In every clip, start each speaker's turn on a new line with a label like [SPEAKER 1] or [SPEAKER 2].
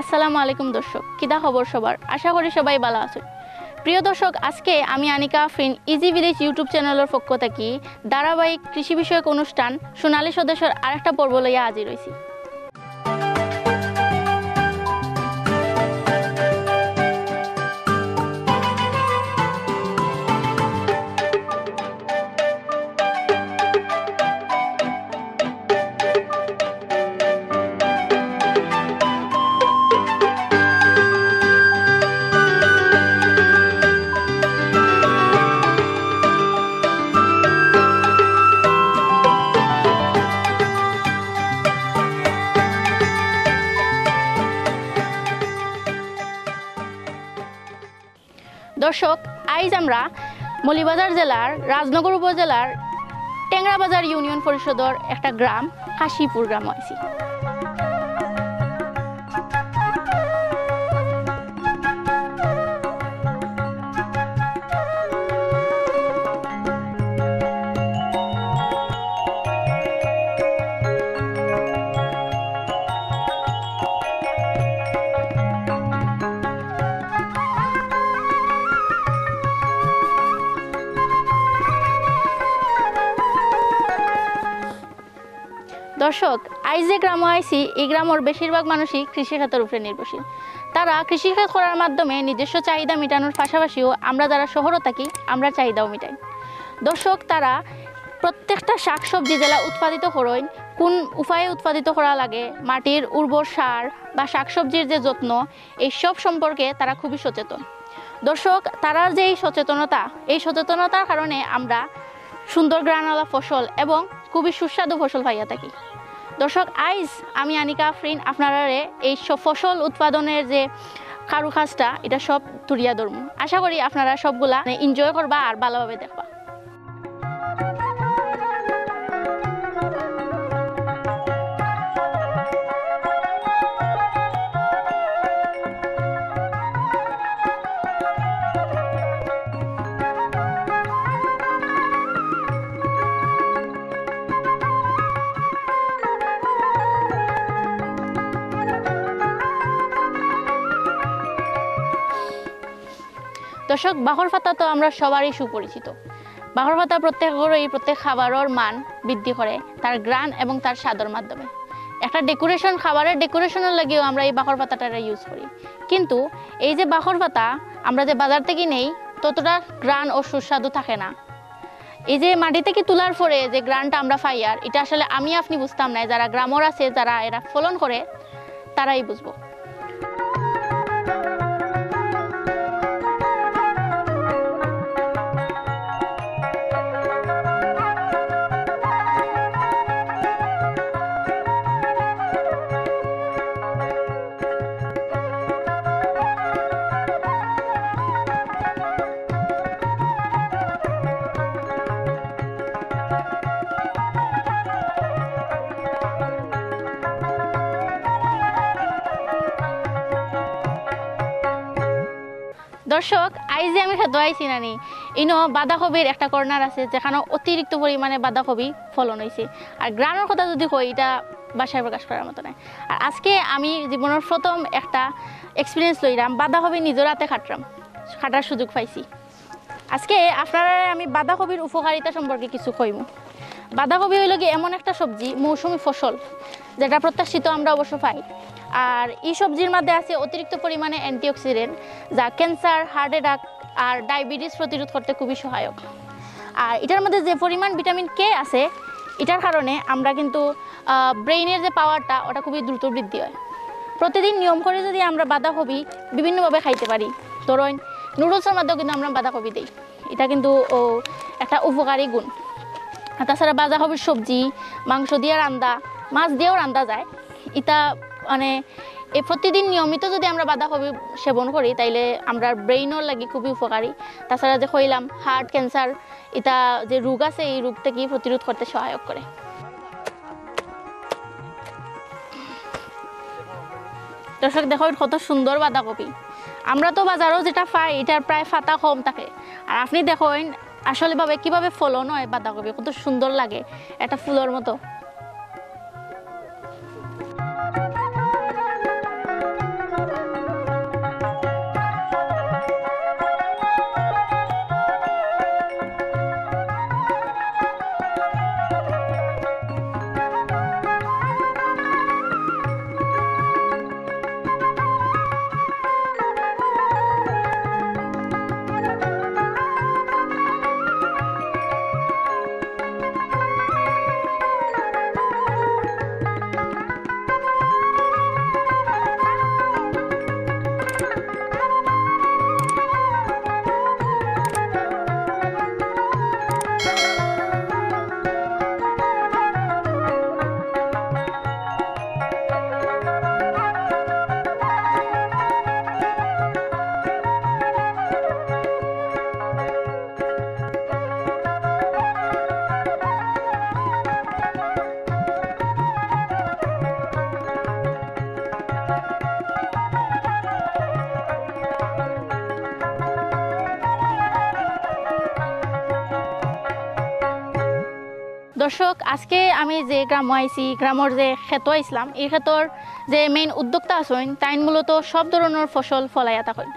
[SPEAKER 1] আসসালামু আলাইকুম দর্শক, কিদা খবর সবার? আশা করি সবাই ভালো আছেন। প্রিয় দর্শক, আজকে আমি Anika Afrin easy village YouTube চ্যানেলের পক্ষ থেকে ধারাবাহিক কৃষি বিষয়ক অনুষ্ঠান সোনালী সদস্যের আরেকটা পর্ব লইয়া হাজির হয়েছি। দর্শক, আজ আমরা মৌলভীবাজার জেলার রাজনগর উপজেলার টেংরাবাজার ইউনিয়ন পরিষদের একটা গ্রাম কাশীপুর গ্রামে আছি। দর্শক, আজ যে গ্রামে আইছি, এই গ্রামের বেশিরভাগ মানুষই কৃষিখাতের উপরে নির্ভরশীল। তারা কৃষিখাত করার মাধ্যমে নিজস্ব চাহিদা মেটানোর পাশাপাশিও আমরা যারা শহরে থাকি আমরা চাহিদাও মেটাই। দর্শক, তারা প্রত্যেকটা শাকসবজি জেলা উৎপাদিত করেন, কোন উপায়ে উৎপাদিত করা লাগে, মাটির উর্বর সার বা শাকসবজির যে যত্ন, এই সব সম্পর্কে তারা খুবই সচেতন। দর্শক, তারার যে এই সচেতনতার কারণে আমরা সুন্দর গ্রানওয়ালা ফসল এবং খুবই সুস্বাদু ফসল পাইয়া থাকি। দর্শক, আইজ আমি আনিকা আফরিন আপনারা এই ফসল উৎপাদনের যে কারুকাজটা এটা সব তুলিয়া ধরবো। আশা করি আপনারা সবগুলা এনজয় করবা আর ভালোভাবে দেখবা। দর্শক, বাখর পাতা তো আমরা সবারই সুপরিচিত। বাখর পাতা প্রত্যেক খাবারের মান বৃদ্ধি করে তার গ্রান এবং তার স্বাদের মাধ্যমে। একটা খাবারের ডেকোরেশনের লাগেও আমরা এই বাখর পাতাটা ইউজ করি। কিন্তু এই যে বাখর পাতা আমরা যে বাজার থেকে নেই, ততটা গ্রান ও সুস্বাদু থাকে না। এই যে মাটি থেকে তোলার পরে যে গ্রানটা আমরা পাই, আর এটা আসলে আপনি বুঝতাম না, যারা গ্রামের আছে, যারা এরা ফলন করে তারাই বুঝবো। দর্শক, আইজ যে আমি খেতে আইছি নানি, ইনো বাঁধাকপির একটা কর্নার আছে যেখানে অতিরিক্ত পরিমাণে বাঁধাকপি ফলন হয়েছে। আর গ্রামের কথা যদি কই, এটা বাসায় প্রকাশ করার মতো নয়। আর আজকে আমি জীবনের প্রথম একটা এক্সপিরিয়েন্স লইলাম, বাঁধাকপি নিজের হাতে খাটার সুযোগ পাইছি। আজকে আপনারা আমি বাঁধাকপির উপকারিতা সম্পর্কে কিছু কইব। বাঁধাকপি হইল কি এমন একটা সবজি, মৌসুমি ফসল, যেটা প্রত্যাশিত আমরা অবশ্য পাই। আর এই সবজির মধ্যে আছে অতিরিক্ত পরিমাণে অ্যান্টিঅক্সিডেন্ট, যা ক্যান্সার, হার্ট অ্যাটাক আর ডায়াবেটিস প্রতিরোধ করতে খুবই সহায়ক। আর এটার মধ্যে যে পরিমাণ ভিটামিন কে আছে, এটার কারণে আমরা কিন্তু ব্রেইনের যে পাওয়ারটা ওটা খুবই দ্রুত বৃদ্ধি হয়। প্রতিদিন নিয়ম করে যদি আমরা বাঁধাকপি বিভিন্নভাবে খাইতে পারি, ধরুন নুডলসের মধ্যেও কিন্তু আমরা বাঁধাকপি দিই, এটা কিন্তু একটা উপকারী গুণ। তাছাড়া বাঁধাকপির সবজি, মাংস দিয়ে রান্দা, মাছ দিয়েও রান্দা যায়। এটা মানে এই প্রতিদিন নিয়মিত যদি আমরা বাঁধাকপি সেবন করি, তাইলে আমরা ব্রেইনের লাগি খুবই উপকারী। তাছাড়া যে কইলাম হার্ট, ক্যান্সার, এটা যে রোগ আছে, এই রোগ থেকে প্রতিরোধ করতে সহায়ক করে। দর্শক, দেখো কত সুন্দর বাঁধাকপি। আমরা তো বাজারেও যেটা পাই, এটার প্রায় পাতা কম থাকে। আর আপনি দেখেন আসলে ভাবে কিভাবে ফলন হয় বাঁধাকপি, কত সুন্দর লাগে, একটা ফুলের মতো। দর্শক আজকে আমি যে গ্রাম আইছি গ্রামের যে ক্ষেত আইসলাম এই ক্ষেতর যে মেইন উদ্যোক্তা আছেন তাইন মূলত সব ধরনের ফসল ফলাইয়া থাকেন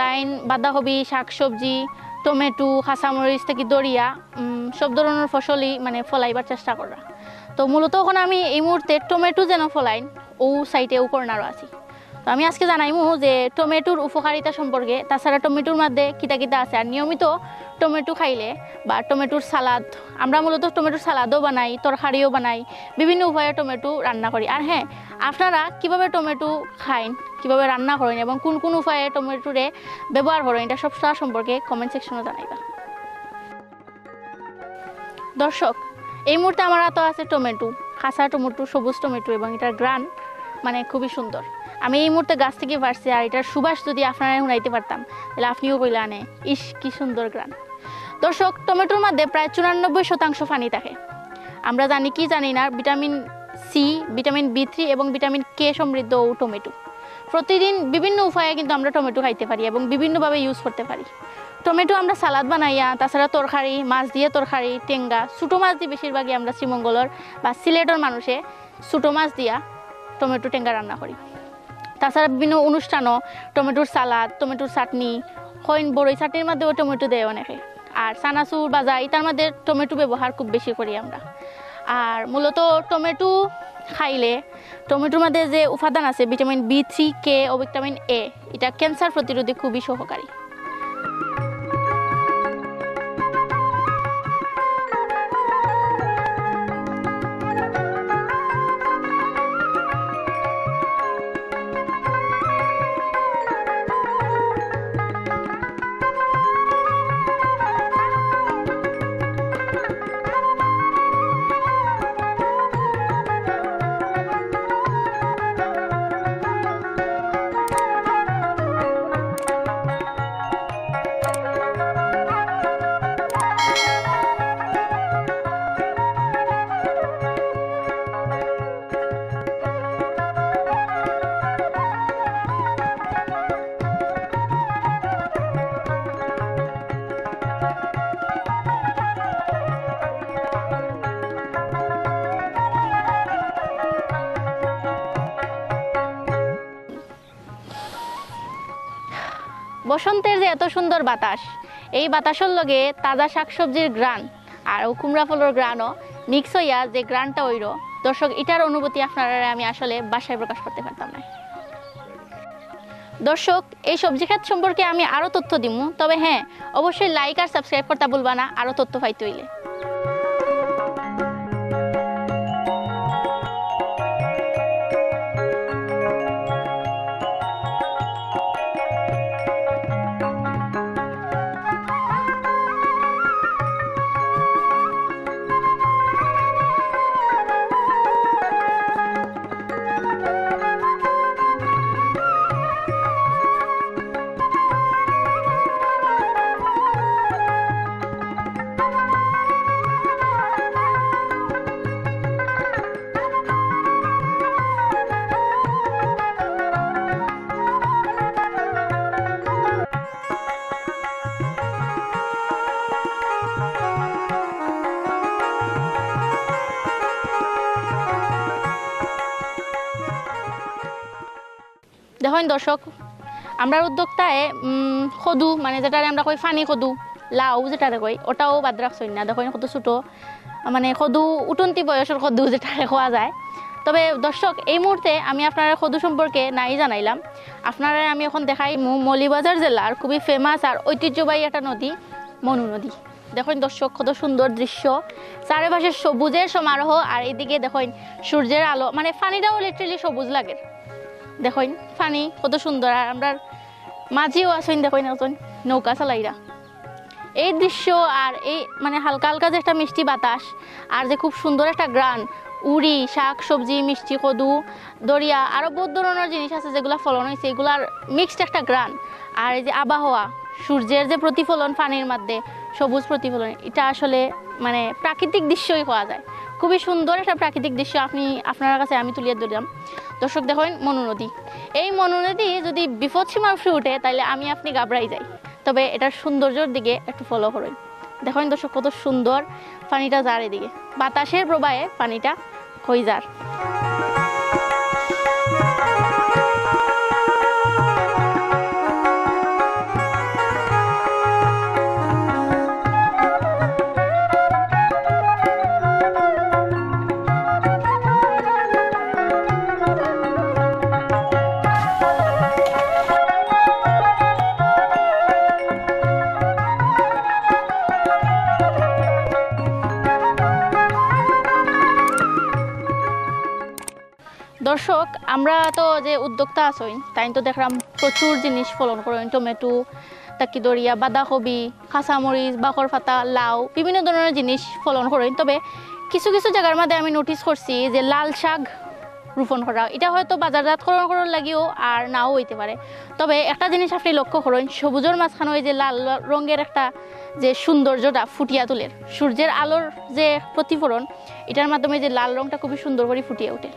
[SPEAKER 1] তাইন বাঁধাকপি শাকসবজি টমেটো কাঁচামরিচ থেকে দরিয়া সব ধরনের ফসলই মানে ফলাইবার চেষ্টা করা তো মূলত এখন আমি এই মুহূর্তে টমেটো যেন ফলাইন ও সাইটে ও কর্নারও আছি তো আমি আজকে জানাইমু যে টমেটোর উপকারিতা সম্পর্কে তাছাড়া টমেটোর মধ্যে কিতা কিতা আছে আর নিয়মিত টমেটো খাইলে বা টমেটোর সালাদ আমরা মূলত টমেটোর সালাদও বানাই তরকারিও বানাই বিভিন্ন উপায়ে টমেটো রান্না করি আর হ্যাঁ আপনারা কিভাবে টমেটো খাইন কিভাবে রান্না করেন এবং কোন কোন উপায়ে টমেটোরে ব্যবহার করেন এটা সব সম্পর্কে কমেন্ট সেকশনে জানাইবা দর্শক এই মুহূর্তে আমার হাতে আছে টমেটো কাঁচা টমেটো সবুজ টমেটো এবং এটার গ্রান মানে খুবই সুন্দর আমি এই মুহূর্তে গাছ থেকে পারছি আর এটার সুবাস যদি আপনারা শুনাইতে পারতাম তাহলে আপনিও কইলে আনে ইস কি সুন্দর গ্রান দর্শক টমেটোর মধ্যে প্রায় 94% পানি থাকে আমরা জানি কি জানি না ভিটামিন সি ভিটামিন বি3 এবং ভিটামিন কে সমৃদ্ধ টমেটো প্রতিদিন বিভিন্ন উপায়ে কিন্তু আমরা টমেটো খাইতে পারি এবং বিভিন্নভাবে ইউজ করতে পারি টমেটো আমরা সালাদ বানাইয়া তাছাড়া তরকারি মাছ দিয়ে তরকারি টেঙ্গা ছোটো মাছ দিয়ে বেশিরভাগই আমরা শ্রীমঙ্গলের বা সিলেটের মানুষে ছোটো মাছ দিয়া টমেটো টেঙ্গা রান্না করি তাছাড়া বিভিন্ন অনুষ্ঠানও টমেটোর সালাদ টমেটোর চাটনি হইন বড়ই চাটনির মধ্যেও টমেটো দেয় অনেকে আর চানাচুর বাজা এটার মধ্যে টমেটো ব্যবহার খুব বেশি করি আমরা আর মূলত টমেটো খাইলে টমেটোর মধ্যে যে উপাদান আছে vitamin বি3 K O vitamin A এটা ক্যান্সার প্রতিরোধে খুবই সহকারী বসন্তের যে এত সুন্দর বাতাস এই বাতাসের লগে তাজা শাকসবজির গ্রান আর কুমড়া ফলের গ্রানও মিক্স হইয়া যে গ্রানটা হইল দর্শক এটার অনুভূতি আপনারা আমি আসলে বাসায় প্রকাশ করতে পারতাম না দর্শক এই সবজি ক্ষেত সম্পর্কে আমি আরও তথ্য দিব তবে হ্যাঁ অবশ্যই লাইক আর সাবস্ক্রাইব করতে ভুলবা না আরও তথ্য পাইতে হইলে দেখুন দর্শক আমরা উদ্যোক্তায় কদু মানে যেটা আমরা কই ফানি কদু লাউ যেটা কই ওটাও বাদ রাখছই না দেখুন কত ছোটো মানে কদু উঠন্তি বয়সের কদু যেটা খোয়া যায় তবে দর্শক এই মুহূর্তে আমি আপনারা কদু সম্পর্কে নাই জানাইলাম আপনারা আমি এখন দেখাই মৌলভীবাজার জেলার খুবই ফেমাস আর ঐতিহ্যবাহী একটা নদী মনু নদী দেখুন দর্শক কত সুন্দর দৃশ্য চারিপাশে সবুজের সমারোহ আর এদিকে দেখুন সূর্যের আলো মানে পানিটাও লিটারেলি সবুজ লাগে দেখুন পানি কত সুন্দর আর আমরা মাঝিও আসেন দেখুন এখন নৌকা চালাইরা এই দৃশ্য আর এই মানে হালকা হালকা যে একটা মিষ্টি বাতাস আর যে খুব সুন্দর একটা গ্রান উড়ি শাক সবজি মিষ্টি কদু দরিয়া আরও বহুত ধরনের জিনিস আছে যেগুলো ফলন হয়েছে এগুলার মিক্সড একটা গ্রান আর এই যে আবহাওয়া সূর্যের যে প্রতিফলন পানির মধ্যে সবুজ প্রতিফলন এটা আসলে মানে প্রাকৃতিক দৃশ্যই পাওয়া যায় খুবই সুন্দর একটা প্রাকৃতিক দৃশ্য আপনার কাছে আমি তুলিয়ে ধরলাম দর্শক দেখুন মনু নদী এই মনু নদী যদি বিপদসীমার উপরে উঠে তাহলে আমি আপনি ঘাবড়াই যাই তবে এটার সৌন্দর্যের দিকে একটু ফলো করুন দেখেন দর্শক কত সুন্দর পানিটা যার এদিকে বাতাসের প্রবাহে পানিটা হয়ে যার। দর্শক আমরা তো যে উদ্যোক্তা আছেন তাই তো দেখলাম প্রচুর জিনিস ফলন করেন, টমেটো তাকি দরিয়া বাঁধাকপি কাঁচামরিচ বাকর পাতা লাউ বিভিন্ন ধরনের জিনিস ফলন করেন। তবে কিছু কিছু জায়গার মধ্যে আমি নোটিস করছি যে লাল শাক রোপণ করা, এটা হয়তো বাজারজাতকরণ করার লাগিও আর নাও হইতে পারে। তবে একটা জিনিস আপনি লক্ষ্য করেন সবুজের মাঝখানে ওই যে লাল রঙের একটা যে সৌন্দর্যটা ফুটিয়া তোলের সূর্যের আলোর যে প্রতিফলন, এটার মাধ্যমে যে লাল রঙটা খুবই সুন্দর করে ফুটিয়ে ওঠে।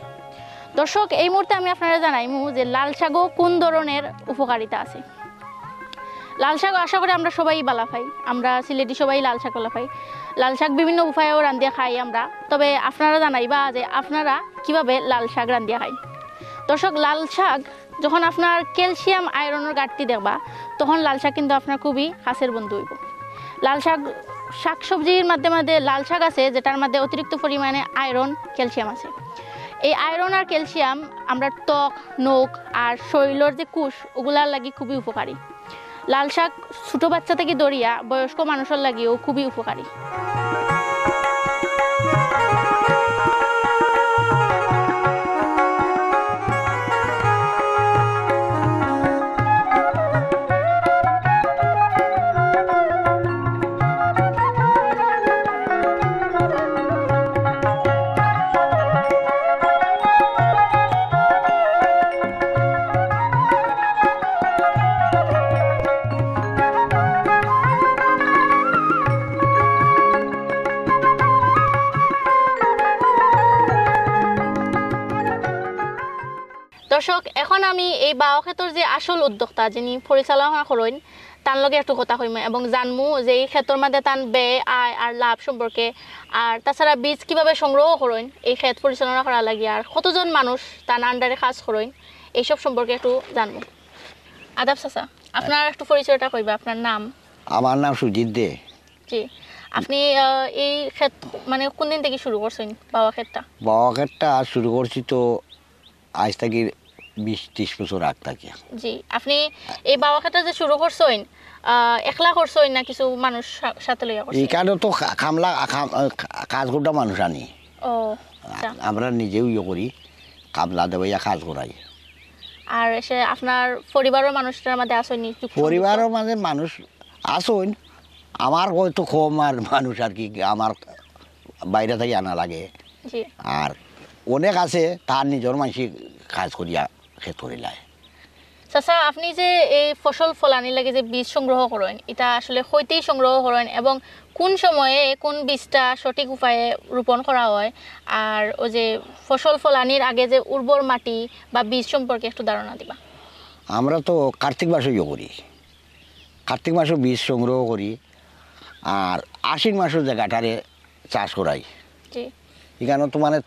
[SPEAKER 1] দর্শক এই মুহূর্তে আমি আপনারা জানাইমু যে লাল শাকও কোন ধরনের উপকারিতা আছে। লাল শাক আশা করি আমরা সবাই বালা পাই, আমরা সিলেটি সবাই লাল শাক বালা পাই। লাল শাক বিভিন্ন উপায়েও রান্ধিয়া খাই আমরা। তবে আপনারা জানাইবা যে আপনারা কিভাবে লাল শাক রান্ধিয়া খাই। দর্শক লাল শাক যখন আপনার ক্যালসিয়াম আয়রনের ঘাটতি দেখবা তখন লাল শাক কিন্তু আপনার খুবই কাছের বন্ধু হইব। লাল শাক শাকসবজির মাধ্যমে লাল শাক আছে যেটার মধ্যে অতিরিক্ত পরিমাণে আয়রন ক্যালসিয়াম আছে। এই আয়রন আর ক্যালসিয়াম আমরা ত্বক নখ আর শরীরের যে কোষ ওগুলার লাগি খুবই উপকারী। লাল শাক ছোটো বাচ্চা থেকে দরিয়া বয়স্ক মানুষের লাগিও খুবই উপকারী। দর্শক এখন আমি এই বাও ক্ষেত্রের যে আসল উদ্যোক্তা যিনি পরিচালনা করেন তার লগে একটু কথা কইম এবং জানমু যে এই ক্ষেত্রের মধ্যে তার ব্যয় আয় আর লাভ সম্পর্কে, আর তাছাড়া বীজ কিভাবে সংগ্রহ করেন এই ক্ষেত পরিচালনা করা লাগে, আর কতজন মানুষ তার আন্ডারে কাজ করেন এইসব সম্পর্কে একটু জানবো। আদাব চাচা, আপনার একটু পরিচয়টা কইবা, আপনার নাম?
[SPEAKER 2] আমার নাম সুজিত দে।
[SPEAKER 1] জি, আপনি এই ক্ষেত মানে কোন দিন থেকে শুরু করছেন বাবা ক্ষেতটা?
[SPEAKER 2] বাবা ক্ষেতটা শুরু করছি তো আজ থেকে 20-30 বছর আগ থেকে।
[SPEAKER 1] জি, আপনি এই বাবা ক্ষেতটা যে শুরু করছেন একলা করছেন না কিছু মানুষ সাথে লইয়া করছেন?
[SPEAKER 2] এখানে তো কামলা কাজ করতে মানুষ আনি।
[SPEAKER 1] ও
[SPEAKER 2] আমরা নিজেও ইয়ে করি, কামলা দেবাইয়া কাজ করাই।
[SPEAKER 1] আর এসে আপনার পরিবারের মানুষটার মধ্যে আসেনি?
[SPEAKER 2] পরিবারের মাঝে মানুষ আসুন, আমার হয়তো কম আর মানুষ আর কি, আমার বাইরে থেকে আনা লাগে। আর অনেক আছে তার নিজের মানুষ কাজ করিয়া ক্ষেত করিলায়।
[SPEAKER 1] চাচা, আপনি যে এই ফসল ফলানি লাগে যে বীজ সংগ্রহ করেন, এটা আসলে হইতেই সংগ্রহ করেন এবং কোন সময়ে কোন বীজটা সঠিক উপায়ে রোপণ করা হয়, আর ওই যে ফসল ফলানির আগে যে উর্বর মাটি বা বীজ সম্পর্কে একটু ধারণা দিবা।
[SPEAKER 2] আমরা তো কার্তিক মাসে ইয়ে করি, কার্তিক মাসে বীজ সংগ্রহ করি আর আশ্বিন মাসের জায়গাটারে চাষ করাই। এখানে তো মানে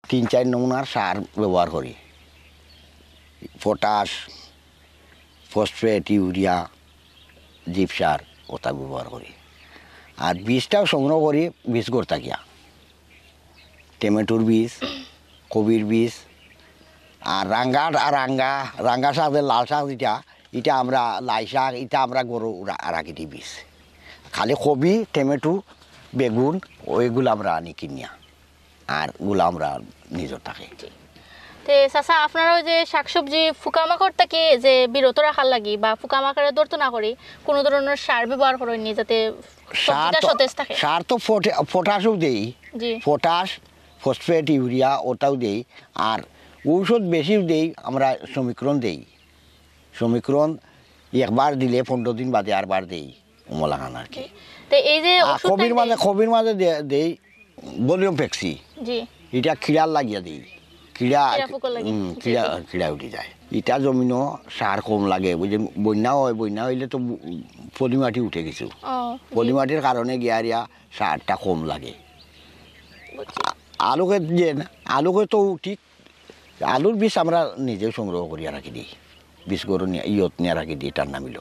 [SPEAKER 2] 3-4 নমুনার সার ব্যবহার করি, পটাশ, ফসফেট, ইউরিয়া, জিপ সার ওটা ব্যবহার করি। আর বীজটাও সংগ্রহ করি বীজ করতে গিয়া, টমেটোর বীজ, কবির বীজ, আর রাঙ্গা শাক, লাল শাক যেটা, এটা আমরা লাই শাক, এটা আমরা গরু রাখি দিই বীজ। খালি কবি, টমেটো, বেগুন ওইগুলো আমরা আনি কিনিয়া, আর গুলো আমরা নিজের থাকে।
[SPEAKER 1] চাচা, আপনারা ওই যে শাকসবজি ফুকামাকড় থেকে যে বিরত রাখার লাগি বা ফুকামাকড়ে ধরতো না করি কোনো ধরনের সার ব্যবহার করেননি যাতে সবজিটা সতেজ থাকে?
[SPEAKER 2] সার তো পটাশও দেই, পটাশ, ফসফেট, ইউরিয়া ওটাও দেই। আর ঔষধ বেশিও দেই, আমরা সমীকরণ দেই। সমীকরণ একবার দিলে 15 দিন বাদে আরবার দেই মলাখান আর কি।
[SPEAKER 1] এই যে
[SPEAKER 2] কবির মাঝে দেই ভলিউম ফেক্সি, এটা খিড়াল লাগিয়া দিই, কিড়া
[SPEAKER 1] কিড়া পোকা লাগে।
[SPEAKER 2] কিড়া কিড়া উঠে যায়। ইটা জমিনও সার কম লাগে বুঝলেন, বন্যা হয়, বন্যা হইলে তো পলি মাটি উঠে কিছু,
[SPEAKER 1] ও
[SPEAKER 2] পলি মাটির কারণে গিয়ারিয়া সারটা কম লাগে।
[SPEAKER 1] বুঝছি।
[SPEAKER 2] আলু ক্ষেত যে আলু ক্ষেত ঠিক, আলুর বীজ আমরা নিজেও সংগ্রহ করিয়া রাখি দিই, বীজ গরু ইয়ত নিয়ে রাখি দিই, টার নামিল।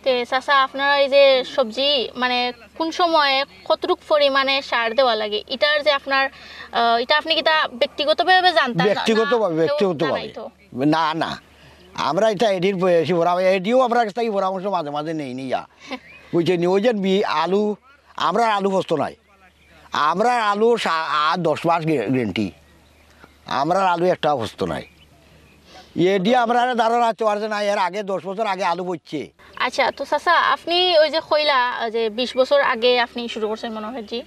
[SPEAKER 1] তে চাচা আপনার এই যে সবজি মানে কোন সময়ে কতটুকু পরিমাণে সার দেওয়া লাগে, এটার যে আপনার এটা আপনি কি তা ব্যক্তিগতভাবে জানতেন?
[SPEAKER 2] ব্যক্তিগতভাবে না না, আমরা এটা এডির বয়সী এডিও আমরা কাছ থেকে পরামর্শ মাঝে মাঝে নেই নিয়া বুঝছেন। ওই যে আলু, আমরা আলু বস্তু নাই, আমরা আলু 10 মাস গ্যারেন্টি, আমরা আলু একটা বস্তু নাই। এডি আমরা ধারণা আছে না, এর আগে 10 বছর আগে আলু বইছে।
[SPEAKER 1] আচ্ছা, তো চাচা আপনি ওই যে কইলা যে 20 বছর আগে আপনি শুরু করছেন মনে হয় জি,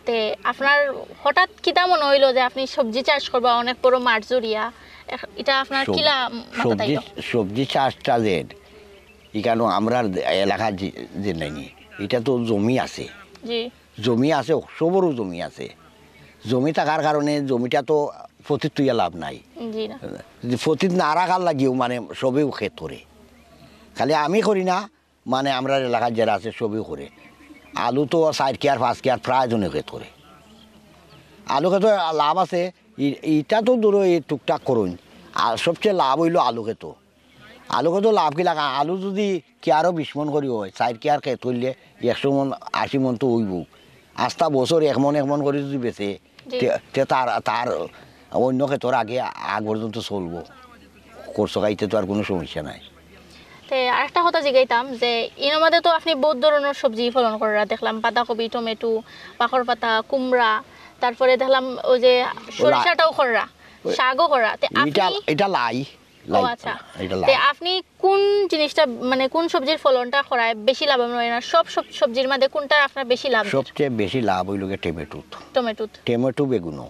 [SPEAKER 1] তে আপনার হঠাৎ কিতা মনে হইলো যে আপনি সবজি চাষ করবা অনেক বড় মাঠ জড়িয়া, এটা আপনার কিলা মাথা তাইলো?
[SPEAKER 2] সবজি চাষটা যে এখানে আমরা এলাকার যে নাই, এটা তো জমি আছে,
[SPEAKER 1] জি
[SPEAKER 2] জমি আছে, সবরও জমি আছে। জমি থাকার কারণে জমিটা তো ফতিত তুইয়া লাভ নাই,
[SPEAKER 1] জি না
[SPEAKER 2] ফতিত না রাখার লাগিও মানে সবেও ক্ষেত করে, খালি আমি করি না, মানে আমরা এলাকার যারা আছে সবেও করে। আলু তো 4 কেয়ার 5 কেয়ার প্রায় জনে ক্ষেত করে। আলু ক্ষেত লাভ আছে, এটা তো ধরো এই টুকটাক করুন। আর সবচেয়ে লাভ হইল আলু ক্ষেত। আলু ক্ষেত লাভ কি লাগা, আলু যদি কেয়ারও 20 মন করি হয়, 4 কেয়ার ক্ষেত হইলে 100 মন 80 মন তো হইব। আস্তা বছর 1 মন করে যদি বেচে তার অন্য ক্ষেত্রে আগ পর্যন্ত চলবো, খরচ খাইতে তো আর কোনো সমস্যা নাই।
[SPEAKER 1] আরেকটা কথা জিগাইতাম যে এর মধ্যে তো আপনি বহুত ধরনের সবজি ফলন করা দেখলাম, পাতাকপি, টমেটো, পাখর পাতা, কুমড়া, তারপরে দেখলাম ওই যে সরিষাটাও করা, শাকও করা।
[SPEAKER 2] এটা লাই।
[SPEAKER 1] ও আচ্ছা, আপনি কোন জিনিসটা মানে কোন সবজির ফলনটা করায় বেশি লাভবান হয়? না সব সবজির মধ্যে কোনটা আপনার বেশি লাভ?
[SPEAKER 2] সবচেয়ে বেশি লাভ হইল টমেটো বেগুনও।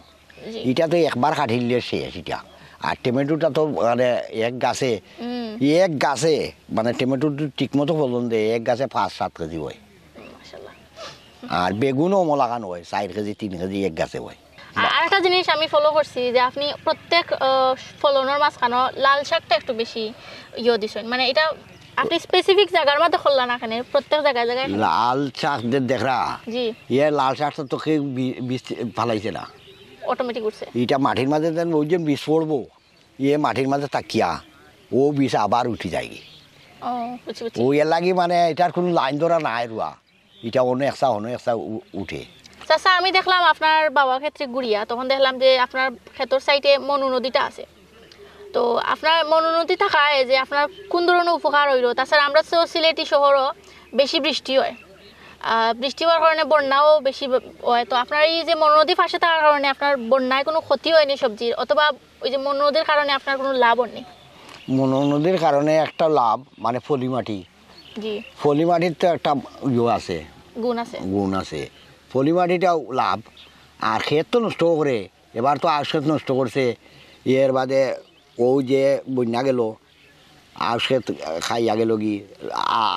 [SPEAKER 2] এটা তো একবার কাটিলে শেষ এটা। আর টমেটোটা তো মানে এক গাছে মানে টমেটো ঠিক মতো ফলন দেয়, এক গাছে 5-7 কেজি হয়। আর বেগুনও লাগানো হয় 4 কেজি 3 কেজি এক গাছে হয়।
[SPEAKER 1] আর একটা জিনিস আমি ফলো করছি যে আপনি প্রত্যেক ফলনের মাঝখানে লাল শাকটা একটু বেশি দিছেন, মানে এটা আপনি স্পেসিফিক জায়গার মধ্যে করলেন না, কেন প্রত্যেক জায়গায়
[SPEAKER 2] লাল শাক দেখরা?
[SPEAKER 1] জি,
[SPEAKER 2] লাল শাকটা তো কেউ বীজ ফালাইছে না,
[SPEAKER 1] অটোমেটিক উঠছে।
[SPEAKER 2] এটা মাটির মাঝে ওই যে বীজ পড়বো, মাটির মাঝে তাকিয়া ও বীজ আবার উঠে যায়। ওই লাগি মানে এটার কোনো লাইন ধরা নাই রুয়া, এটা অন্য একসা উঠে।
[SPEAKER 1] চাচা আমি দেখলাম আপনার বাবা ক্ষেত্রে গুড়িয়া, তখন দেখলাম যে আপনার ক্ষেতর সাইডে মনু নদীটা আছে। তো আপনার মনু নদী থাকায় যে আপনার কোন ধরনের উপকার হইল? তাছাড়া আমরা তো সিলেটি শহরও বেশি বৃষ্টি হয়, বৃষ্টি হওয়ার কারণে বন্যাও বেশি হয়। তো আপনার এই যে মনু নদী পাশে থাকার কারণে আপনার বন্যায় কোনো ক্ষতি হয়নি সবজির, অথবা ওই যে মনু নদীর কারণে আপনার কোনো লাভ হয়নি?
[SPEAKER 2] মনু নদীর কারণে একটা লাভ মানে ফলি মাটি।
[SPEAKER 1] জি,
[SPEAKER 2] ফলি মাটির তো একটা আছে, গুণ আছে। ফলি মাটিটাও লাভ। আর ক্ষেত তো নষ্ট করে, এবার তো আউশ ক্ষেত নষ্ট করছে। এর বাদে ওই যে বন্যা গেল, আউশ ক্ষেত খাইয়া গেল কি,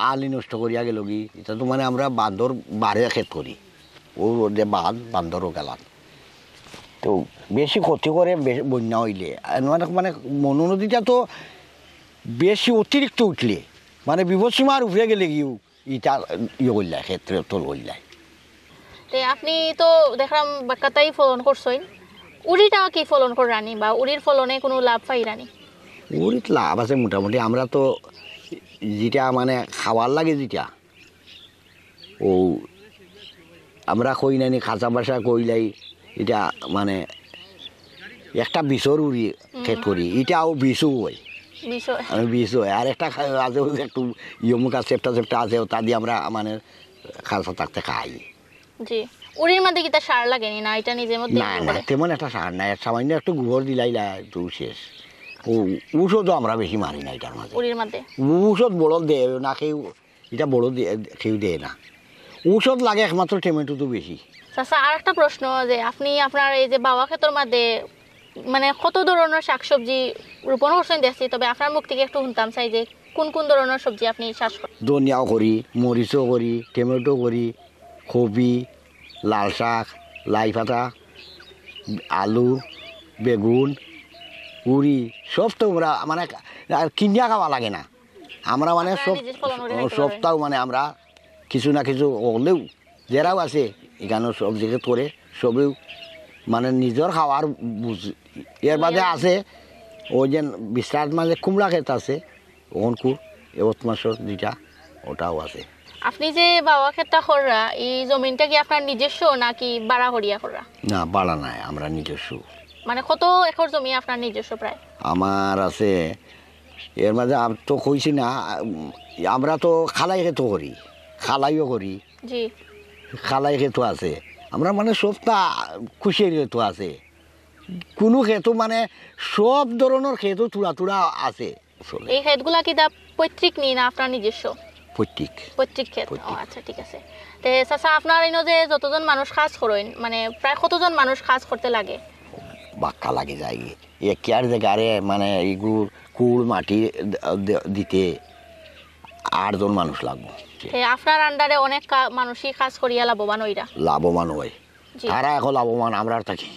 [SPEAKER 2] আলি নষ্ট করিয়া গেল কি। এটা তো মানে আমরা বান্দর বাড়ে ক্ষেত করি, ও যে বান্দরও গেলাম। তো বেশি ক্ষতি করে বন্যা হইলে। মানে মনু নদীটা তো বেশি অতিরিক্ত উঠলে মানে বিপদসীমার উপরে গেলে গিয়েও ইটা করলে ক্ষেত্রে তোল করলে।
[SPEAKER 1] আপনি তো দেখলাম বাক্কাতাই ফলন করছেন, উড়িটা কি ফলন করে রানি বা উড়ির ফলনে কোনো লাভ পাই রানি?
[SPEAKER 2] উড়ির লাভ আছে মোটামুটি। আমরা তো যেটা মানে খাওয়ার লাগে যেটা ও আমরা কই নানি খাঁচা বাসা কইলাই, এটা মানে একটা বিষর উড়ি ক্ষেত করি, এটাও বিষও হয়, বিষ হয়। আর একটা আছে একটু ইয়মুকা চেপটা আছে, তা দিয়ে আমরা মানে খাঁচা থাকতে খাই।
[SPEAKER 1] জি, উড়ির মধ্যে কি তা সার লাগেনি না? এটা নিজের মধ্যে
[SPEAKER 2] না তেমন একটা সার নাই, সামান্য একটু গোবর দিলাইলা তো শেষ। ঔষধও আমরা বেশি মারি না এটার মাঝে।
[SPEAKER 1] উড়ির মধ্যে
[SPEAKER 2] ঔষধ বড় দেয় না, কেউ এটা বড় কেউ দেয় না। ঔষধ লাগে একমাত্র টমেটো তো বেশি।
[SPEAKER 1] আচ্ছা, আর একটা প্রশ্ন যে আপনি আপনার এই যে বাবা ক্ষেতের মধ্যে মানে কত ধরনের শাকসবজি রোপণ করছেন দেখছি, তবে আপনার মুখ থেকে একটু শুনতাম চাই যে কোন কোন ধরনের সবজি আপনি চাষ করেন?
[SPEAKER 2] ধনিয়াও করি, মরিচও করি, টমেটো করি, কবি, লাল শাক, লাই পাতা, আলু, বেগুন উড়ি সব তো আমরা মানে কিনিয়া খাওয়া লাগে না আমরা মানে সব
[SPEAKER 1] নিজে ফলন করে খাইতে
[SPEAKER 2] সবটাও মানে আমরা কিছু না কিছু হলেও যারাও আছে এখানেও সবজি ক্ষেত করে সবেও মানে নিজের খাওয়ার বুঝ এর বাদে আছে ওই যে বিশ্রাট মাঝে কুমড়া ক্ষেত আছে ওখানকুর এবত মাসের দুইটা ওটাও আছে।
[SPEAKER 1] আপনি যে বাবা ক্ষেতটা কররা এই জমিনটা কি আপনার নিজস্ব নাকি বাড়া হরিয়া কররা?
[SPEAKER 2] না বাড়া নাই আমরা নিজস্ব।
[SPEAKER 1] মানে কত একর জমি আপনার নিজস্ব প্রায়?
[SPEAKER 2] আমার আছে এর মাঝে আমি তো কইছি না আমরা তো খালাই ক্ষেত করি খালাইও করি
[SPEAKER 1] জি
[SPEAKER 2] খালাই ক্ষেত আছে আমরা মানে সবটা খুশির ক্ষেত আছে কোনো ক্ষেত মানে সব ধরনের ক্ষেত তুলা তুলা আছে চলে
[SPEAKER 1] এই ক্ষেতগুলা কি দা পৈতৃক নি না আপনার নিজস্ব?
[SPEAKER 2] পৈতৃক
[SPEAKER 1] পৈতৃক ক্ষেত। ও
[SPEAKER 2] পৈতৃক।
[SPEAKER 1] আচ্ছা ঠিক আছে। তে চাচা আপনার ইনো যে যতজন মানুষ কাজ করেন মানে প্রায় কতজন মানুষ কাজ করতে লাগে?
[SPEAKER 2] বাক্কা লাগে যায় এক কেয়ার জায়গারে মানে এইগুলো কুড় মাটি দিতে 8 জন মানুষ লাগবে
[SPEAKER 1] তে আপনার আন্ডারে অনেক মানুষই কাজ করিয়া লাভবান হইরা?
[SPEAKER 2] লাভবান হয়
[SPEAKER 1] জি।
[SPEAKER 2] তারা এখন লাভবান আমরা আর থাকি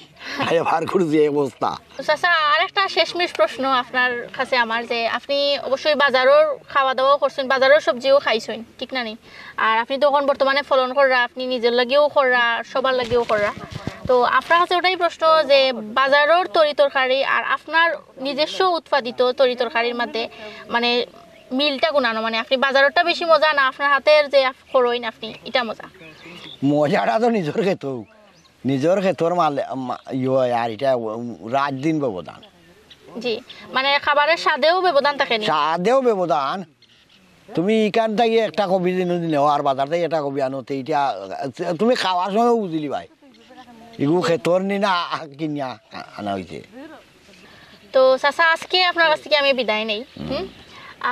[SPEAKER 2] এবার করে যে অবস্থা।
[SPEAKER 1] চাচা আর একটা শেষমেশ প্রশ্ন আপনার কাছে আমার যে আপনি অবশ্যই বাজারের খাওয়া দাওয়াও করছেন বাজারের সবজিও খাইছেন ঠিক না নি? আর আপনি তখন বর্তমানে ফলন কররা আপনি নিজের লাগেও কররা সবার লাগেও কররা তো আপনার কাছে ওটাই প্রশ্ন যে বাজারের তরি তরকারি আর আপনার নিজস্ব উৎপাদিত তরি তরকারির মধ্যে মানে মিলটা গুণানো মানে আপনি বাজারেরটা বেশি মজা না আপনার হাতের যে করইন আপনি এটা মজা?
[SPEAKER 2] মজাটা তো নিজের ক্ষেত নিজের ক্ষেতর মাল ইয়ে আর এটা রাত দিন ব্যবধান
[SPEAKER 1] জি মানে খাবারের স্বাদেও ব্যবধান থাকে নি?
[SPEAKER 2] স্বাদেও ব্যবধান তুমি এখান থেকে একটা কবি দিনে আর বাজার থেকে একটা কবি আনো তো এইটা তুমি খাওয়ার সময় বুঝলি ভাই এগুলো ক্ষেতর নি না কিনিয়া আনা হয়েছে।
[SPEAKER 1] তো চাচা আজকে আপনার কাছ থেকে আমি বিদায় নেই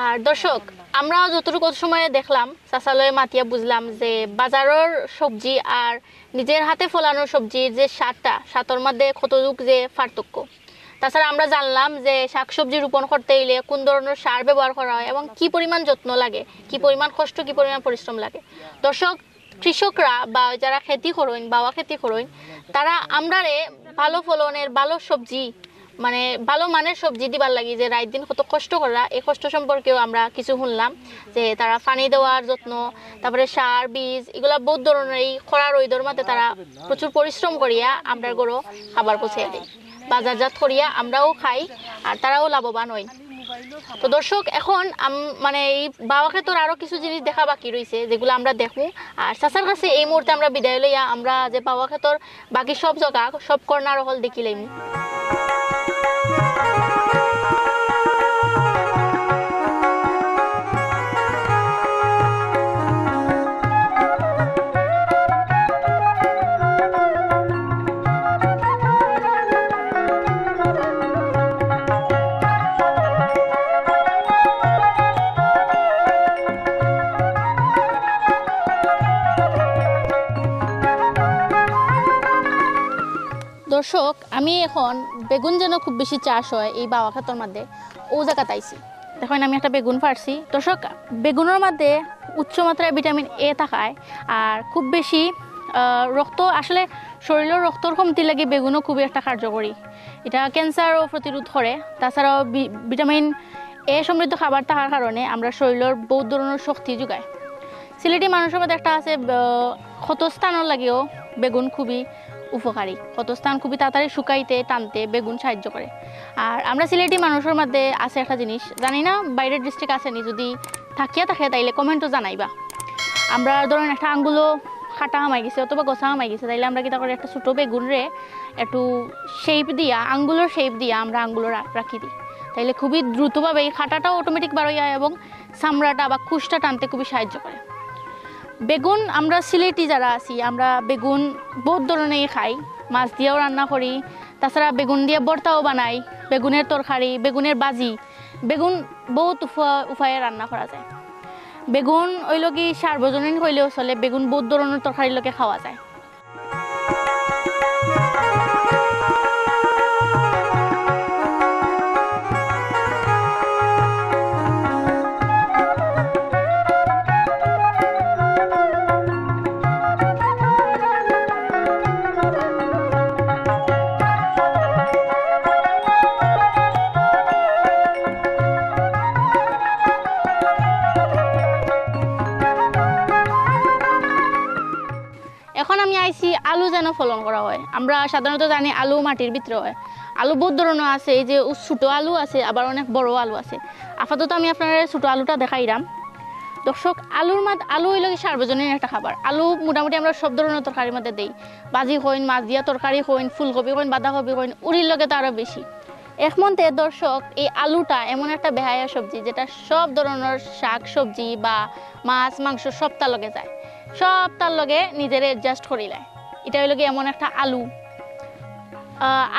[SPEAKER 1] আর দর্শক আমরা যতটুকু সময়ে দেখলাম চাচালয়ে মাতিয়া বুঝলাম যে বাজারের সবজি আর নিজের হাতে ফলানো সবজির যে স্বাদটার মধ্যে কতটুক যে পার্থক্য। তাছাড়া আমরা জানলাম যে শাকসবজি রোপণ করতে গেলে কোন ধরনের সার ব্যবহার করা হয় এবং কি পরিমাণ যত্ন লাগে কি পরিমাণ কষ্ট কি পরিমাণ পরিশ্রম লাগে। দর্শক কৃষকরা বা যারা খেতি করেন বাবা খেতি করেন তারা আমরারে ভালো ফলনের ভালো সবজি মানে ভালো মানের সবজি দিবার লাগি যে রাত দিন কত কষ্ট করা এই কষ্ট সম্পর্কেও আমরা কিছু শুনলাম যে তারা পানি দেওয়ার যত্ন তারপরে সার বীজ এগুলা বহুত ধরনের এই খরা রোদের মধ্যে তারা প্রচুর পরিশ্রম করিয়া আমরা গরো খাবার পৌঁছে দেয় বাজারজাত করিয়া আমরাও খাই আর তারাও লাভবান হই। তো দর্শক এখন মানে এই বাবা ক্ষেতর আরো কিছু জিনিস দেখা বাকি রয়েছে যেগুলো আমরা দেখবো আর চাচার কাছে এই মুহূর্তে আমরা বিদায় লইয়া আমরা যে বাবা ক্ষেতর বাকি সব জায়গা সব কর্নার হল দেখিলাম। দর্শক আমি এখন বেগুন যেন খুব বেশি চাষ হয় এই বাবা ক্ষেতর মধ্যে ও জায়গাতে আইছি দেখেন আমি একটা বেগুন পারছি। দর্শক বেগুনের মধ্যে উচ্চ মাত্রায় ভিটামিন এ থাকায় আর খুব বেশি রক্ত আসলে শরীরের রক্তর কমতি লাগে বেগুনও খুবই একটা কার্যকরী এটা ক্যান্সারও প্রতিরোধ করে। তাছাড়াও ভিটামিন এ সমৃদ্ধ খাবার থাকার কারণে আমরা শরীরের বহুত ধরনের শক্তি যোগায়। সিলেটি মানুষের মধ্যে একটা আছে ক্ষতস্থানের লাগেও বেগুন খুবই উপকারী ক্ষতস্থান খুবই তাড়াতাড়ি শুকাইতে টানতে বেগুন সাহায্য করে। আর আমরা সিলেটি মানুষের মধ্যে আছে একটা জিনিস জানি না বাইরের ডিস্ট্রিক্ট আসেনি যদি থাকিয়া থাকে তাইলে কমেন্টও জানাইবা আমরা ধরেন একটা আঙ্গুলো কাটা হামাই গেছে অথবা গোসা হামাই গেছে তাইলে আমরা কিতা করে একটা ছোটো বেগুন রে একটু শেপ দিয়া আঙ্গুলোর শেপ দিয়া আমরা আঙ্গুলো রাখি দিই তাইলে খুবই দ্রুতভাবে এই খাটাটাও অটোমেটিক বার হয়ে যায় এবং চামড়াটা বা কুশটা টানতে খুবই সাহায্য করে। বেগুন আমরা সিলেটি যারা আছি আমরা বেগুন বহুত ধরনের খাই মাছ দিয়েও রান্না করি তাছাড়া বেগুন দিয়ে ভর্তাও বানাই বেগুনের তরকারি বেগুনের বাজি বেগুন বহুত উপায়ে রান্না করা যায়। বেগুন ওই লগি সার্বজনীন হইলেও চলে বেগুন বহুত ধরনের তরকারির লোকে খাওয়া যায়। যেন ফলন করা হয়। আমরা সাধারণত জানি আলু মাটির ভিতরে হয়। আলু বহুত ধরনের আছে, এই যে ছোটো আলু আছে, আবার অনেক বড় আলু আছে। আপাতত আমি আপনার ছোটো আলুটা দেখাইলাম। দর্শক, আলু হইল কি সার্বজনীন একটা খাবার। আলু মোটামুটি আমরা সব ধরনের তরকারির মধ্যে দিই, ভাজি হইন, মাছ দিয়া তরকারি হইন, ফুলকপি হইন, বাঁধাকপি হইন, উড়ির লগে তো আরও বেশি। একমতে দর্শক, এই আলুটা এমন একটা বেহায়া সবজি যেটা সব ধরনের শাক সবজি বা মাছ মাংস সব তার লগে যায়, সব তার লগে নিজের অ্যাডজাস্ট করিলায়। এটা হইল কি এমন একটা আলু।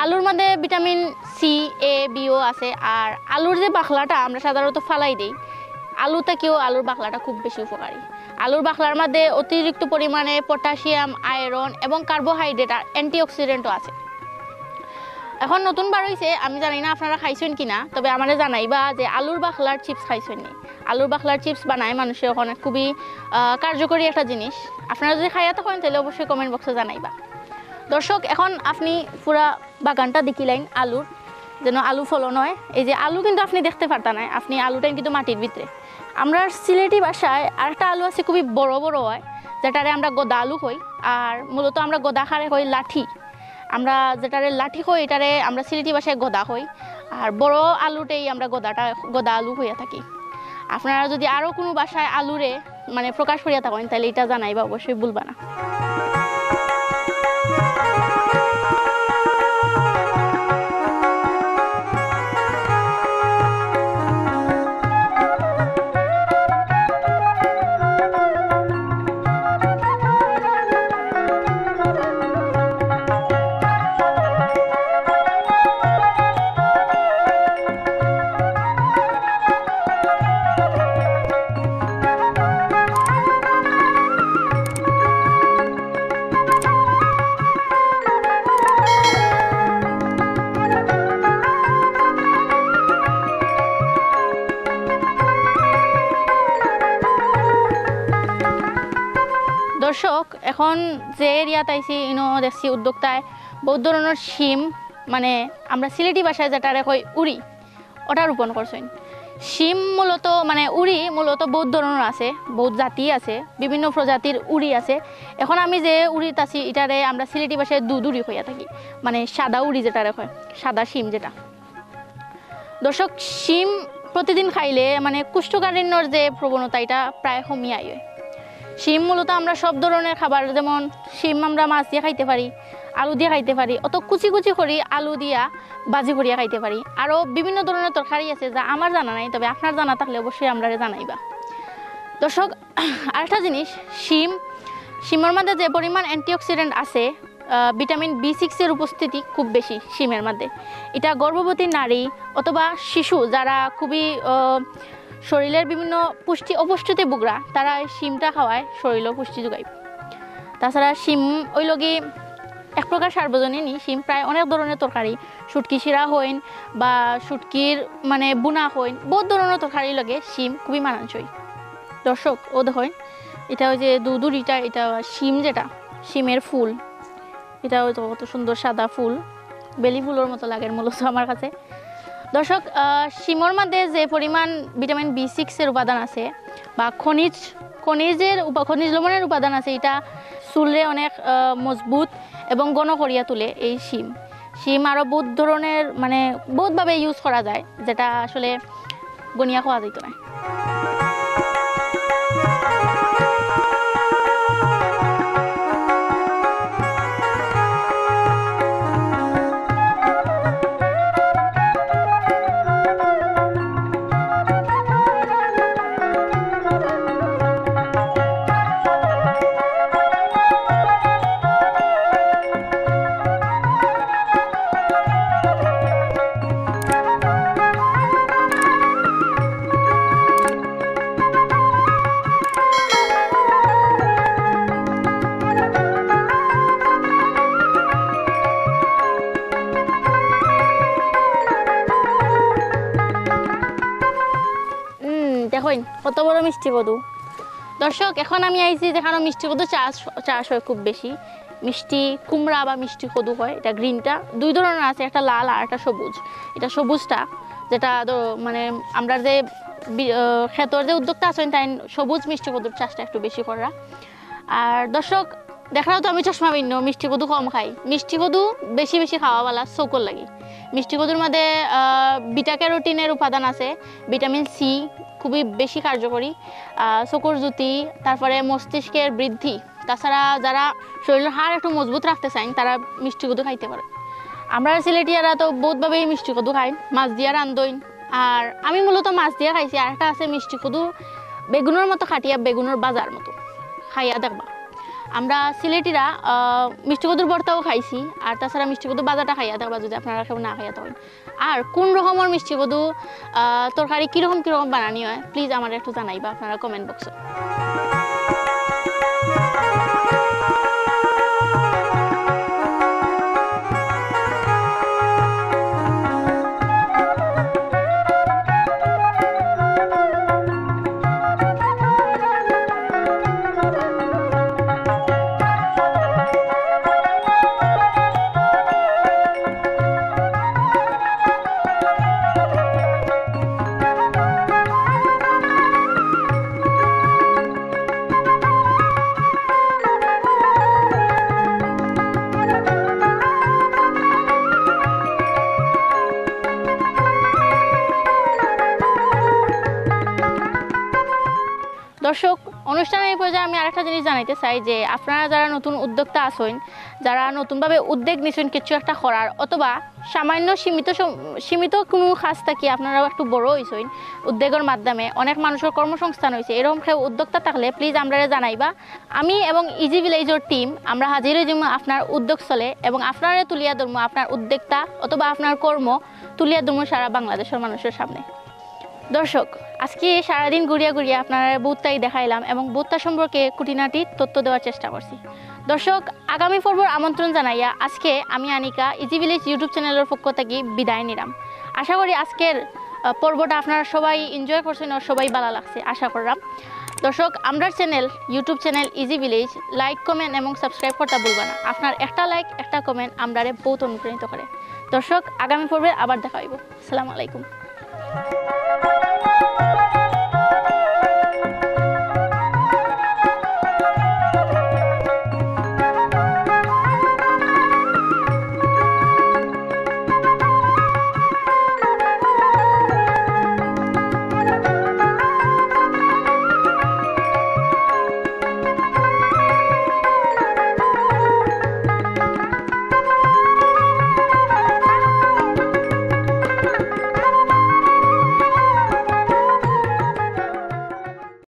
[SPEAKER 1] আলুর মধ্যে ভিটামিন সি, এ, বিও আছে। আর আলুর যে বাখলাটা আমরা সাধারণত ফালাই দিই, আলু থেকেও আলুর বাখলাটা খুব বেশি উপকারী। আলুর বাখলার মধ্যে অতিরিক্ত পরিমাণে পটাশিয়াম, আয়রন এবং কার্বোহাইড্রেট আর অ্যান্টিঅক্সিডেন্টও আছে। এখন নতুন বার হয়েছে, আমি জানি না আপনারা খাইছেন কিনা, তবে আমাদের জানাইবা যে আলুর বাখলার চিপস খাইছেন নি। আলুর বাখলার চিপস বানায় মানুষে ওখানে, খুবই কার্যকরী একটা জিনিস। আপনারা যদি খাইয়া থাকেন তাহলে অবশ্যই কমেন্ট বক্সে জানাইবা। দর্শক, এখন আপনি পুরা বাগানটা দেখিলেন আলুর, যেন আলু ফলন হয়। এই যে আলু কিন্তু আপনি দেখতে পারতেন না, আপনি আলুটা কিন্তু মাটির ভিতরে। আমরা সিলেটি ভাষায় আরেকটা আলু আছে খুবই বড় বড় হয়, যেটারে আমরা গদা আলু কই। আর মূলত আমরা গদা খারে কই লাঠি। আমরা যেটারে লাঠি কই এটারে আমরা সিলেটি ভাষায় গদা কই। আর বড় আলুটাই আমরা গদা আলু হইয়া থাকি। আপনারা যদি আরও কোনো ভাষায় আলুরে মানে প্রকাশ করিয়া থাকেন তাহলে এটা জানাইবা, অবশ্যই ভুলবা না। দর্শক, এখন যে এরিয়াতে আইছি ইনো দেখছি উদ্যোক্তায় বহুত ধরনের শিম, মানে আমরা সিলেটি ভাষায় যেটা কই উড়ি, ওটা রোপণ করছেন। শিম মূলত মানে উড়ি মূলত বহুত ধরনের আছে, বহুত জাতি আছে, বিভিন্ন প্রজাতির উড়ি আছে। এখন আমি যে উড়িত আছি এটারে আমরা সিলেটি ভাষায় দুধ উড়ি হইয়া থাকি, মানে সাদা উড়ি যেটা হয়, সাদা শিম যেটা। দর্শক, শিম প্রতিদিন খাইলে মানে কোষ্ঠকাঠিন্যর যে প্রবণতা এটা প্রায় কমিয়ে আয়। শিম মূলত আমরা সব ধরনের খাবার, যেমন শিম আমরা মাছ দিয়ে খাইতে পারি, আলু দিয়ে খাইতে পারি, অত কুচি কুচি করি আলু দিয়া ভাজি করিয়া খাইতে পারি। আরও বিভিন্ন ধরনের তরকারি আছে যা আমার জানা নাই, তবে আপনার জানা থাকলে অবশ্যই আমরা জানাইবা। দর্শক, আরেকটা জিনিস, শিমের মধ্যে যে পরিমাণ অ্যান্টিঅক্সিডেন্ট আছে, ভিটামিন B6 উপস্থিতি খুব বেশি শিমের মধ্যে। এটা গর্ভবতী নারী অথবা শিশু যারা খুবই শরীরের বিভিন্ন অপুষ্টিতে ভুগরা, তারা শিমটা খাওয়ায় শরীরেও পুষ্টি যোগায়। তাছাড়া শিম ওই লগি এক প্রকার সার্বজনীনই। শিম প্রায় অনেক ধরনের তরকারি, শুটকি শিরা হইন বা শুটকির মানে বুনা হইন, বহুত ধরনের তরকারি লাগে শিম খুবই মানানসই। দর্শক, ও দেখেন এটা ওই যে দুধুরিটা, এটা শিম, যেটা শিমের ফুল, এটা কত সুন্দর সাদা ফুল, বেলি ফুলের মতো লাগে মূলত আমার কাছে। দর্শক, শিমের মধ্যে যে পরিমাণ ভিটামিন B6 উপাদান আছে বা খনিজ লবণের উপাদান আছে, এটা চুলে অনেক মজবুত এবং ঘন করিয়া তোলে। এই শিম আরও বহুত ধরনের মানে বহুতভাবে ইউজ করা যায়, যেটা আসলে গনিয়া খাওয়া যেত না। দেখুন কত বড় মিষ্টি কদু। দর্শক, এখন আমি আইছি যেখানে মিষ্টি কদু চাষ হয় খুব বেশি। মিষ্টি কুমড়া বা মিষ্টি কদু হয়, এটা গ্রিনটা দুই ধরনের আছে, একটা লাল আর একটা সবুজ। এটা সবুজটা যেটা মানে আমরা যে ক্ষেতর যে উদ্যোক্তা আছেন তাই সবুজ মিষ্টি কদুর চাষটা একটু বেশি করা। আর দর্শক, দেখাও তো আমি চশমা ভিন্ন মিষ্টি কদু কম খাই মিষ্টি কদু বেশি বেশি খাওয়াওয়ালা চৌকর লাগে মিষ্টি কদুর মধ্যে বিটা ক্যারোটিনের উপাদান আছে ভিটামিন সি খুবই বেশি কার্যকরী চকুর জ্যোতি তারপরে মস্তিষ্কের বৃদ্ধি তাছাড়া যারা শরীরের হাড় একটু মজবুত রাখতে চান তারা মিষ্টি কদু খাইতে পারে আমরা সিলেটিয়ারা তো বহুতভাবেই মিষ্টি কদু খাই মাছ দিয়া রান্ধইন আর আমি মূলত মাছ দিয়া খাইছি আর একটা আছে মিষ্টি কদু বেগুনের মতো খাটিয়া বেগুনের বাজার মতো খাইয়া দেখবা আমরা সিলেটিরা মিষ্টি কদুর ভর্তাও খাইছি আর তাছাড়া মিষ্টি কদু বাজারটা খাইয়া দেখবা যদি আপনারা কেউ না খাইয়া থাকেন আর কোন রকমের মিষ্টি কদু তরকারি কীরকম কীরকম বানানি হয় প্লিজ আমার একটু জানাইবা আপনারা কমেন্ট বক্সে দর্শক অনুষ্ঠানের এই পর্যায়ে আমি আরেকটা জিনিস জানাইতে চাই যে আপনারা যারা নতুন উদ্যোক্তা আছেন যারা নতুনভাবে উদ্যোগ নিছেন কিছু একটা করার অথবা সামান্য সীমিত কোনো কাজ থাকি আপনারাও একটু বড় হয়েছেন উদ্যোগের মাধ্যমে অনেক মানুষের কর্মসংস্থান হয়েছে এরকম কেউ উদ্যোক্তা থাকলে প্লিজ আমরা জানাইবা আমি এবং ইজি ভিলেজের টিম আমরা হাজির হয়ে যাবো আপনার উদ্যোগ চলে এবং আপনারা তুলিয়া ধরবো আপনার উদ্যোক্তা অথবা আপনার কর্ম তুলিয়া ধরবো সারা বাংলাদেশের মানুষের সামনে দর্শক আজকে সারাদিন ঘুরিয়া ঘুরিয়া আপনারা বুথটাই দেখাইলাম এবং বুথটা সম্পর্কে খুঁটিনাটি তথ্য দেওয়ার চেষ্টা করছি দর্শক আগামী পর্বর আমন্ত্রণ জানাইয়া আজকে আমি আনিকা ইজি ভিলেজ ইউটিউব চ্যানেলের পক্ষ থেকে বিদায় নিলাম আশা করি আজকের পর্বটা আপনারা সবাই এনজয় করছেন আর সবাই ভালো লাগছে আশা করলাম দর্শক আমরা channel YouTube channel easy village like comment এবং সাবস্ক্রাইব করতে ভুলবা না আপনার একটা লাইক একটা কমেন্ট আমরা বহুত অনুপ্রাণিত করে দর্শক আগামী পর্বে আবার দেখা হইব আসসালামু আলাইকুম